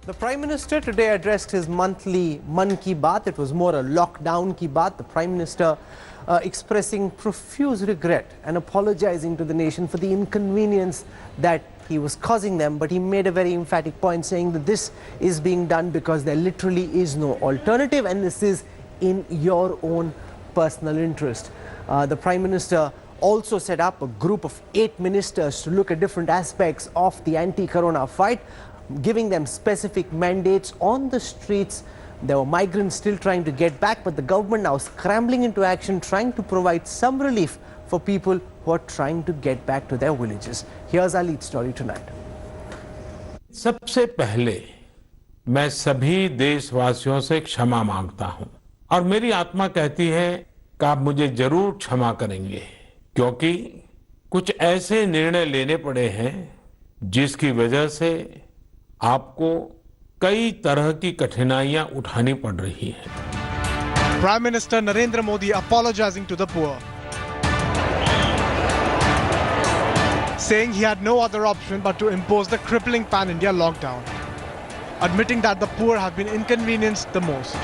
The Prime Minister today addressed his monthly Mann ki Baat. It was more a lockdown ki Baat. The Prime Minister expressing profuse regret and apologizing to the nation for the inconvenience that he was causing them. But he made a very emphatic point saying that this is being done because there literally is no alternative and this is in your own personal interest. The Prime Minister also set up a group of 8 ministers to look at different aspects of the anti-corona fight, giving them specific mandates on the streets. There were migrants still trying to get back, but the government now scrambling into action, trying to provide some relief for people who are trying to get back to their villages. Here's our lead story tonight. सबसे पहले मैं सभी देशवासियों से क्षमा मांगता हूं और मेरी आत्मा कहती है कि आप मुझे जरूर क्षमा करेंगे, क्योंकि कुछ ऐसे निर्णय लेने पड़े हैं जिसकी वजह से आपको कई तरह की कठिनाइयां उठानी पड़ रही हैं। Prime Minister Narendra Modi apologizing to the poor, saying he had no other option but to impose the crippling pan-India lockdown, admitting that the poor have been inconvenienced the most.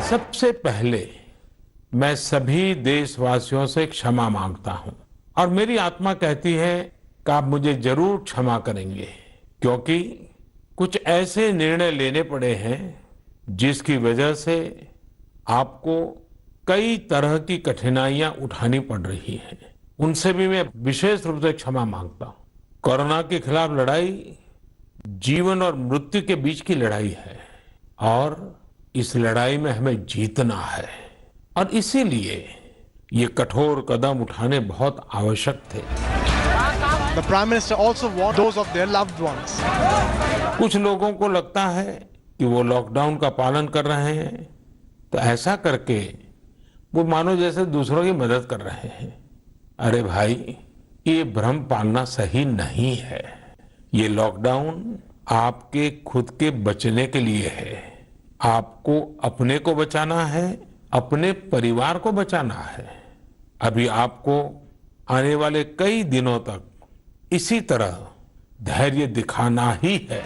सबसे पहले मैं सभी देशवासियों से क्षमा मांगता हूं और मेरी आत्मा कहती है कि आप मुझे जरूर क्षमा करेंगे, क्योंकि कुछ ऐसे निर्णय लेने पड़े हैं जिसकी वजह से आपको कई तरह की कठिनाइयां उठानी पड़ रही हैं। उनसे भी मैं विशेष रूप से क्षमा मांगता हूं। कोरोना के खिलाफ लड़ाई जीवन और मृत्यु के बीच की लड़ाई है और इस लड़ाई में हमें जीतना है और इसीलिए ये कठोर कदम उठाने बहुत आवश्यक थे। The Prime Minister also warned those of their loved ones. कुछ लोगों को लगता है कि वो लॉकडाउन का पालन कर रहे हैं, तो ऐसा करके वो मानो जैसे दूसरों की मदद कर रहे हैं। अरे भाई, ये भ्रम पालना सही नहीं है। ये लॉकडाउन आपके खुद के बचने के लिए है। आपको अपने को बचाना है, अपने परिवार को बचाना है। अभी आपको आने वाले कई दिनों तक इसी तरह धैर्य दिखाना ही है।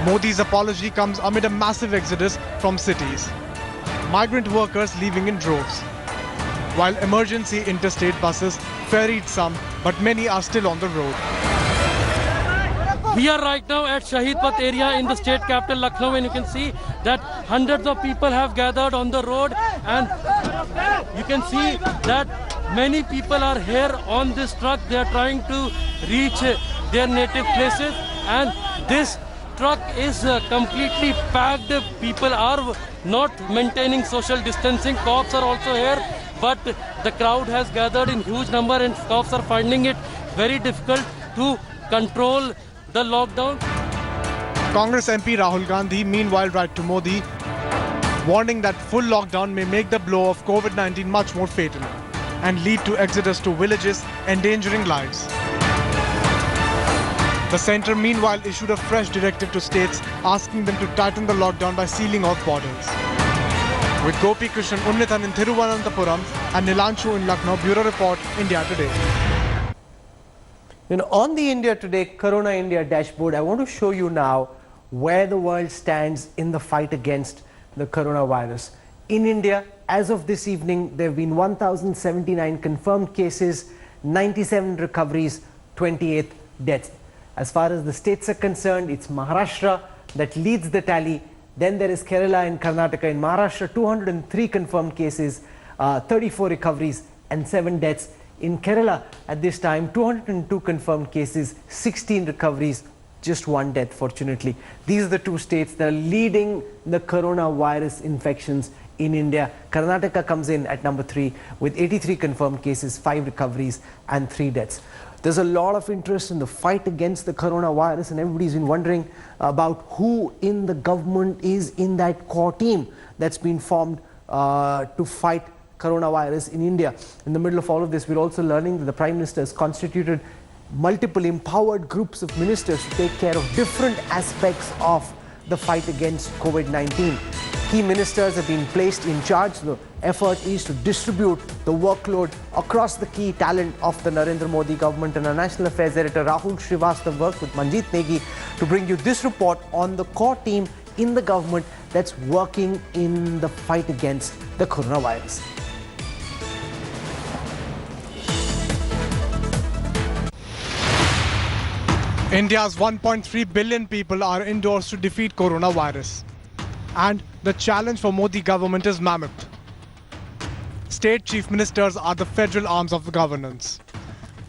Modi's apology comes amid a massive exodus from cities. Migrant workers leaving in droves, while emergency interstate buses ferried some, but many are still on the road. We are right now at Shahid Path area in the state capital Lucknow, and you can see that hundreds of people have gathered on the road, and you can see that many people are here on this truck. They are trying to reach their native places, and this truck is completely packed. People are not maintaining social distancing. Cops are also here, but the crowd has gathered in huge number, and cops are finding it very difficult to control the lockdown. Congress MP Rahul Gandhi meanwhile wrote to Modi, warning that full lockdown may make the blow of COVID-19 much more fatal and lead to exodus to villages, endangering lives. The centre meanwhile issued a fresh directive to states asking them to tighten the lockdown by sealing off borders. With Gopi Krishnan Unnithan in Thiruvananthapuram and Nilanshu in Lucknow, Bureau Report, India Today. You know, on the India Today Corona India dashboard, I want to show you now where the world stands in the fight against the coronavirus. In India, as of this evening, there have been 1,079 confirmed cases, 97 recoveries, 28 deaths. As far as the states are concerned, it's Maharashtra that leads the tally. Then there is Kerala and Karnataka. In Maharashtra, 203 confirmed cases, 34 recoveries and 7 deaths. In Kerala, at this time, 202 confirmed cases, 16 recoveries, just 1 death, fortunately. These are the 2 states that are leading the coronavirus infections in India. Karnataka comes in at number 3 with 83 confirmed cases, 5 recoveries and 3 deaths. There's a lot of interest in the fight against the coronavirus, and everybody's been wondering about who in the government is in that core team that's been formed to fight coronavirus in India. In the middle of all of this, we're also learning that the Prime Minister has constituted multiple empowered groups of ministers to take care of different aspects of the fight against COVID-19. Key ministers have been placed in charge. The effort is to distribute the workload across the key talent of the Narendra Modi government. And our National Affairs Editor Rahul Srivastav worked with Manjeet Negi to bring you this report on the core team in the government that's working in the fight against the coronavirus. India's 1.3 billion people are indoors to defeat coronavirus. And the challenge for Modi government is mammoth. State chief ministers are the federal arms of the governance.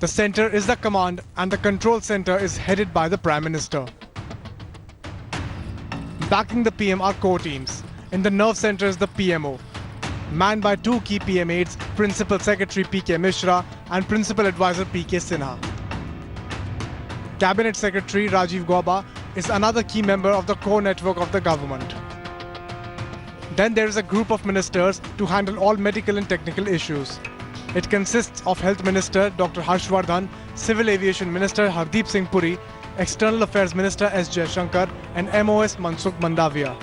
The center is the command and the control center is headed by the Prime Minister. Backing the PM are core teams. In the nerve center is the PMO, manned by two key PM aides, Principal Secretary PK Mishra and Principal Advisor PK Sinha. Cabinet Secretary Rajiv Gauba is another key member of the core network of the government. Then there is a group of ministers to handle all medical and technical issues. It consists of Health Minister Dr. Harshvardhan, Civil Aviation Minister Hardeep Singh Puri, External Affairs Minister S. Jaishankar and MOS Mansukh Mandavia.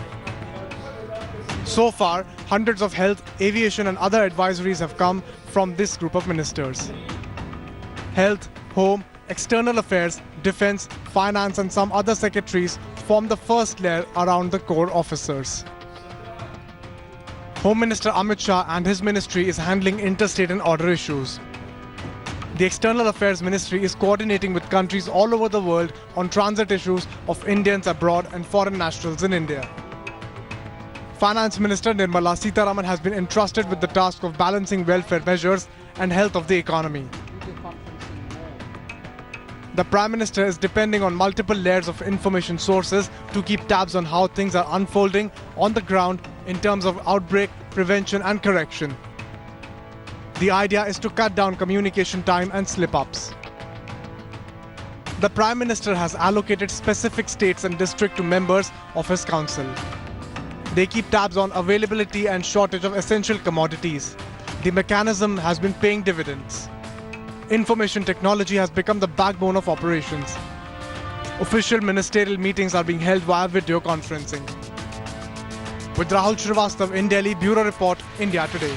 So far, hundreds of health, aviation and other advisories have come from this group of ministers. Health, Home, External Affairs, Defence, Finance and some other secretaries form the first layer around the core officers. Home Minister Amit Shah and his ministry is handling interstate and order issues. The External Affairs Ministry is coordinating with countries all over the world on transit issues of Indians abroad and foreign nationals in India. Finance Minister Nirmala Sitharaman has been entrusted with the task of balancing welfare measures and health of the economy. The Prime Minister is depending on multiple layers of information sources to keep tabs on how things are unfolding on the ground in terms of outbreak, prevention and correction. The idea is to cut down communication time and slip-ups. The Prime Minister has allocated specific states and districts to members of his council. They keep tabs on availability and shortage of essential commodities. The mechanism has been paying dividends. Information technology has become the backbone of operations. Official ministerial meetings are being held via video conferencing. With Rahul Srivastav in Delhi, Bureau Report, India Today.